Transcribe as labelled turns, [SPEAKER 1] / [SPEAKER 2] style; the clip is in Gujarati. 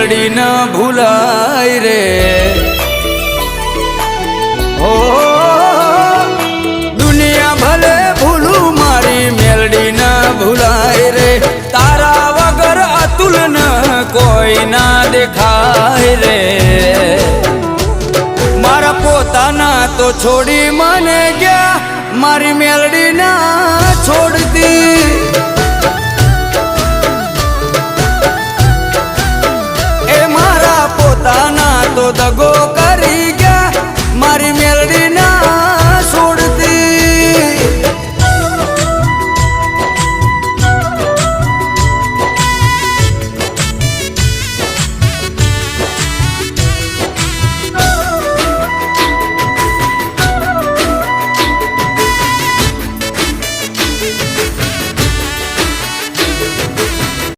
[SPEAKER 1] મેલડી ન ભૂલાય રે ઓ દુનિયા ભલે ભૂલું મારી મેલડી ન ભૂલાય રે તારા વગર અતુલ ન કોઈ ના દેખાય રે મારા પોતાના તો છોડી મને ગયા મારી મેલડી ના છોડતી એ મારા પોતાના તો દગો